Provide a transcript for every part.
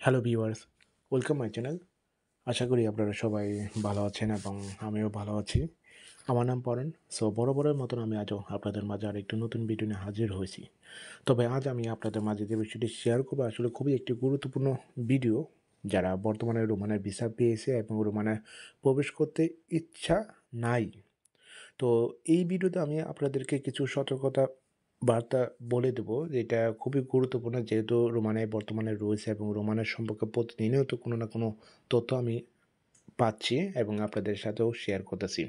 Hello viewers, welcome my channel. আশা করি আপনারা সবাই ভালো আছেন এবং আমিও ভালো আছি। আমার নাম পরাণ। সো বরাবরের মতন আমি আজও আপনাদের মাঝে আরেকটি নতুন ভিডিও নিয়ে হাজির হয়েছি। তবে আজ আমি আপনাদের মাঝে যে বিষয়টি শেয়ার করবো আসলে খুবই একটি গুরুত্বপূর্ণ ভিডিও। যারা বর্তমানে রোমানের ভিসা পেয়েছে এবং রোমানে প্রবেশ করতে ইচ্ছা নাই, তো এই ভিডিওতে আমি আপনাদেরকে কিছু সতর্কতা বার্তা বলে দেব, যেটা খুবই গুরুত্বপূর্ণ, যেহেতু রোমানে বর্তমানে রয়েছে এবং রোমানের সম্পর্কে প্রতিনিয়ত কোনো না কোনো তথ্য আমি পাচ্ছি এবং আপনাদের সাথেও শেয়ার করতেছি।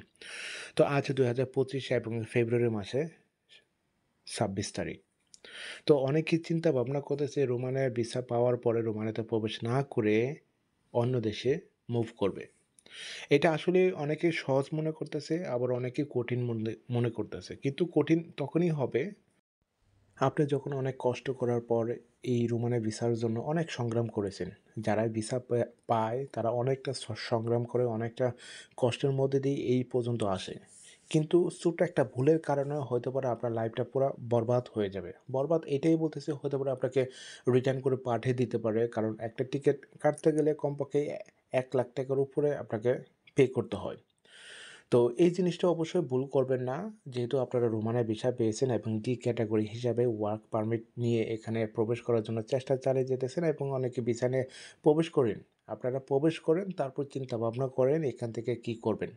তো আজ 2025 এবং ফেব্রুয়ারি মাসে 26 তারিখ। তো অনেকেই চিন্তা ভাবনা করতেছে রোমানের ভিসা পাওয়ার পরে রোমানিতে প্রবেশ না করে অন্য দেশে মুভ করবে। এটা আসলে অনেকে সহজ মনে করতেছে, আবার অনেকে কঠিন মনে মনে করতেছে। কিন্তু কঠিন তখনই হবে আপনি যখন অনেক কষ্ট করার পর এই রোমানে ভিসার জন্য অনেক সংগ্রাম করেছেন। যারা ভিসা পায় তারা অনেকটা সংগ্রাম করে, অনেকটা কষ্টের মধ্যে দিয়ে এই পর্যন্ত আসে। কিন্তু ছোট্ট একটা ভুলের কারণে হয়তো পারে আপনার লাইফটা পুরা বরবাদ হয়ে যাবে। বরবাদ এটাই বলতেছি, হতে পারে আপনাকে রিটার্ন করে পাঠিয়ে দিতে পারে। কারণ একটা টিকেট কাটতে গেলে কমপক্ষে ৳১,০০,০০০ উপরে আপনাকে পে করতে হয়। তো এই জিনিসটা অবশ্যই ভুল করবেন না। যেহেতু আপনারা রোমানের ভিসা পেয়েছেন এবং ডি ক্যাটাগরি হিসাবে ওয়ার্ক পারমিট নিয়ে এখানে প্রবেশ করার জন্য চেষ্টা চালিয়ে যেতেছেন এবং অনেকে ভিসা নিয়ে প্রবেশ করেন। আপনারা প্রবেশ করেন, তারপর চিন্তা ভাবনা করেন এখান থেকে কি করবেন।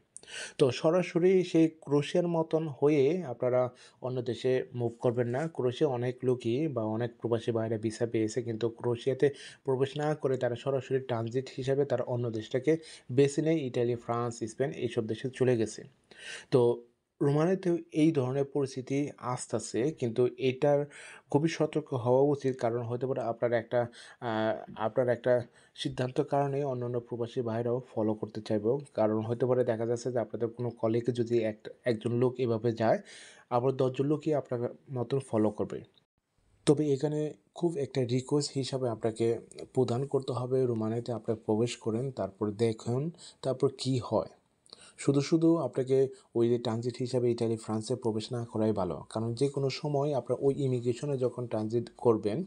তো সরাসরি সেই ক্রোয়েশিয়ার মতন হয়ে আপনারা অন্য দেশে মুভ করবেন না। ক্রোয়েশিয়া অনেক লোকই বা অনেক প্রবাসী ভাইরা ভিসা পেয়েছে, কিন্তু ক্রোয়েশিয়াতে প্রবেশ না করে তারা সরাসরি ট্রানজিট হিসাবে তারা অন্য দেশটাকে বেছে নেয়। ইটালি, ফ্রান্স, স্পেন এইসব দেশে চলে গেছে। তো রোমানিয়াতেও এই ধরনের পরিস্থিতি আসতেছে, কিন্তু এটার খুবই সতর্ক হওয়া উচিত। কারণ হতে পারে আ আপনার একটা সিদ্ধান্তের কারণে অন্যান্য প্রবাসী ভাইরাও ফলো করতে চাইবেও। কারণ হতে পারে দেখা যাচ্ছে যে আপনাদের কোনো কলিগ যদি একজন লোক এভাবে যায়, আবার ১০ জন লোকই আপনার মতন ফলো করবে। তবে এখানে খুব একটা রিকোয়েস্ট হিসাবে আপনাকে প্রদান করতে হবে, রোমানিয়াতে আপনারা প্রবেশ করেন, তারপর দেখুন, তারপর কি হয়। শুধু আপনাকে ওই যে ট্রানজিট হিসাবে ইতালি, ফ্রান্সে প্রবেশ না করাই ভালো। কারণ যেকোনো সময় আপনার ওই ইমিগ্রেশনে যখন ট্রানজিট করবেন,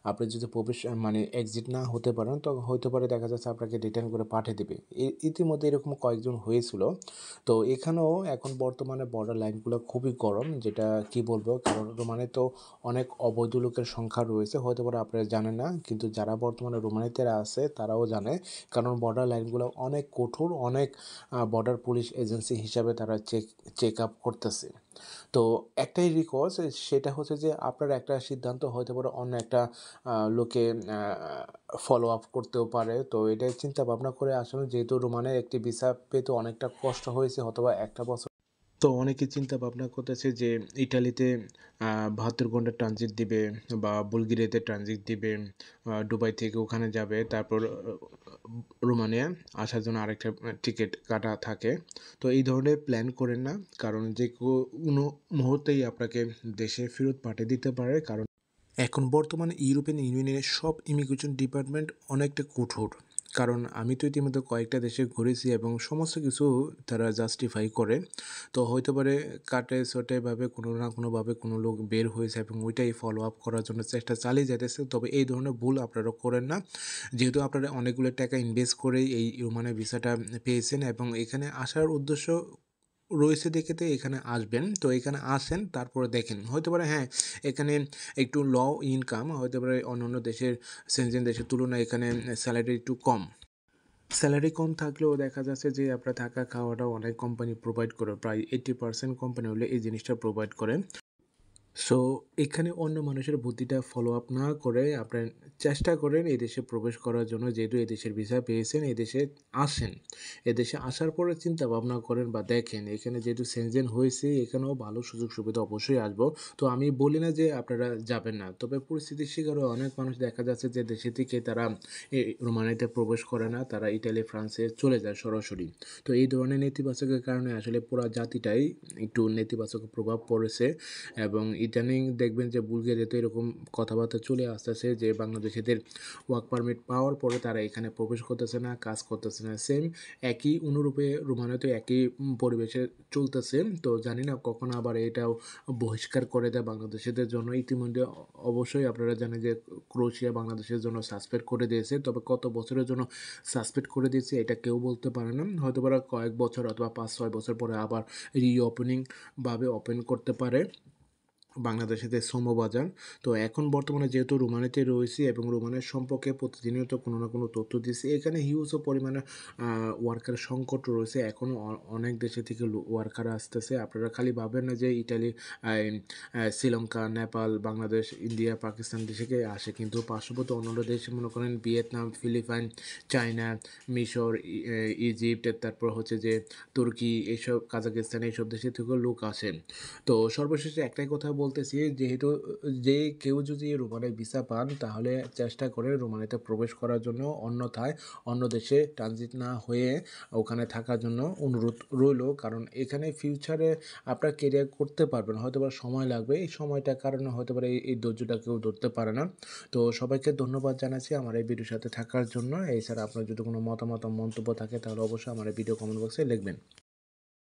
আপনি যদি প্রবেশ মানে এক্সিট না হতে পারেন, তখন হইতে পারে দেখা যাচ্ছে আপনাকে রিটার্ন করে পাঠিয়ে দিবে। ইতিমধ্যে এরকম কয়েকজন হয়েছিল। তো এখানেও এখন বর্তমানে বর্ডার লাইনগুলো খুবই গরম, যেটা কি বলবো, কারণ রোমানিয়াতেও অনেক অবৈধ লোকের সংখ্যা রয়েছে। হয়তো পারে আপনারা জানেন না, কিন্তু যারা বর্তমানে রোমানিয়াতে আছে তারাও জানে। কারণ বর্ডার লাইনগুলো অনেক কঠোর, অনেক বর্ডার পুলিশ এজেন্সি হিসাবে তারা চেক আপ করতেছে। তো একটাই রিকোয়েস্ট, সেটা হচ্ছে যে আপনার একটা সিদ্ধান্ত হতে পারে অন্য একটা লোকে আ ফলো আপ করতেও পারে। তো এটাই চিন্তা ভাবনা করে আসলে, যেহেতু রোমানের একটি ভিসা পেতে অনেকটা কষ্ট হয়েছে অথবা ১ টা বছর, তো অনেকে চিন্তা ভাবনা করতেছে যে ইটালিতে ৭২ ঘন্টা ট্রানজিট দিবে বা বুলগেরিয়াতে ট্রানজিট দিবে, দুবাই থেকে ওখানে যাবে। তারপর রোমানিয়া আসার জন্য আরেকটা টিকেট কাটা থাকে। তো এই ধরনের প্ল্যান করেন না। কারণ যেকোনো মুহূর্তেই আপনাকে দেশে ফেরত পাঠিয়ে দিতে পারে। কারণ এখন বর্তমানে ইউরোপিয়ান ইউনিয়নের সব ইমিগ্রেশন ডিপার্টমেন্ট অনেকটা কঠোর। কারণ আমি তো ইতিমধ্যে কয়েকটা দেশে ঘুরেছি এবং সমস্ত কিছু তারা জাস্টিফাই করে। তো হইতে পারে কাটে-ছটেভাবে কোনো না কোনোভাবে কোনো লোক বের হয়েছে এবং ওইটাই ফলো আপ করার জন্য চেষ্টা চালিয়ে যাইতেছে। তবে এই ধরনের ভুল আপনারা করেন না। যেহেতু আপনারা অনেকগুলো টাকা ইনভেস্ট করে এই রোমানের ভিসাটা পেয়েছেন এবং এখানে আসার উদ্দেশ্য রয়েছে দেখে তো এখানে আসবেন। তো এখানে আসেন, তারপরে দেখেন। হইতে পারে হ্যাঁ, এখানে একটু লো ইনকাম, হইতে পারে অন্যান্য দেশের সেনজেন দেশের তুলনায় এখানে স্যালারি একটু কম। স্যালারি কম থাকলেও দেখা যাচ্ছে যে আপনার থাকা খাওয়াটা অনেক কোম্পানি প্রোভাইড করে। প্রায় 80% কোম্পানি হলে এই জিনিসটা প্রোভাইড করে। সো এখানে অন্য মানুষের বুদ্ধিটা ফলো আপ না করে আপনার চেষ্টা করেন এদেশে প্রবেশ করার জন্য। যেহেতু এদেশের ভিসা পেয়েছেন, এদেশে আসেন। এদেশে আসার পরে চিন্তা ভাবনা করেন বা দেখেন, এখানে যেহেতু সেনজেন হয়েছে এখানেও ভালো সুযোগ সুবিধা অবশ্যই আসবো। তো আমি বলি না যে আপনারা যাবেন না। তবে পরিস্থিতির শিকার হয়ে অনেক মানুষ দেখা যাচ্ছে যে দেশে থেকে তারা রোমানিয়াতে প্রবেশ করে না। তারা ইটালি, ফ্রান্সে চলে যায় সরাসরি। তো এই ধরনের নেতিবাচকের কারণে আসলে পুরা জাতিটাই একটু নেতিবাচক প্রভাব পড়েছে এবং ইদানিং দেখবেন যে বুলগেরিয়াতে এরকম কথাবার্তা চলে আসতেছে যে বাংলাদেশিদের ওয়ার্ক পারমিট পাওয়ার পরে তারা এখানে প্রবেশ করতেছে না, কাজ করতেছে না। সেম একই অনুরূপে রোমানিয়াতেও একই পরিবেশে চলতেছে। তো জানি না কখন আবার এটাও বহিষ্কার করে দেয় বাংলাদেশিদের জন্য। ইতিমধ্যে অবশ্যই আপনারা জানেন যে ক্রোয়েশিয়া বাংলাদেশের জন্য সাসপেন্ড করে দিয়েছে। তবে কত বছরের জন্য সাসপেন্ড করে দিয়েছে এটা কেউ বলতে পারে না। হয়তো বা কয়েক বছর অথবা ৫-৬ বছর পরে আবার রিওপেনিং ভাবে ওপেন করতে পারে বাংলাদেশের শ্রমবাজার। তো এখন বর্তমানে যেহেতু রোমানিতে রয়েছি এবং রোমানের সম্পর্কে প্রতিনিয়ত কোনো না কোনো তথ্য দিচ্ছি, এখানে হিউজ পরিমাণে ওয়ার্কার সংকট রয়েছে। এখনও অনেক দেশে থেকে ওয়ার্কার আসতেছে। আপনারা খালি ভাবেন না যে ইটালি, শ্রীলঙ্কা, নেপাল, বাংলাদেশ, ইন্ডিয়া, পাকিস্তান থেকে আসে, কিন্তু পার্শ্ববর্তী অন্যান্য দেশে মনে করেন ভিয়েতনাম, ফিলিপাইন, চায়না, মিশর, ইজিপ্ট, তারপর হচ্ছে যে তুর্কি, এইসব কাজাকিস্তান, এইসব দেশে থেকেও লোক আসে। তো সর্বশেষে একটাই কথা বলতেছি, যেহেতু যে কেউ যদি রোমানের ভিসা পান তাহলে চেষ্টা করে রোমানিতে প্রবেশ করার জন্য, অন্যথায় অন্য দেশে ট্রানজিট না হয়ে ওখানে থাকার জন্য অনুরোধ রইল। কারণ এখানে ফিউচারে আপনার কেরিয়ার করতে পারবেন, হয়তো বা সময় লাগবে, এই সময়টার কারণে হয়তো পারে এই ধৈর্যটা কেউ ধরতে পারে না। তো সবাইকে ধন্যবাদ জানাচ্ছি আমার এই ভিডিওর সাথে থাকার জন্য। এছাড়া আপনার যদি কোনো মতামত মন্তব্য থাকে তাহলে অবশ্যই আমার এই ভিডিও কমেন্ট বক্সে লিখবেন।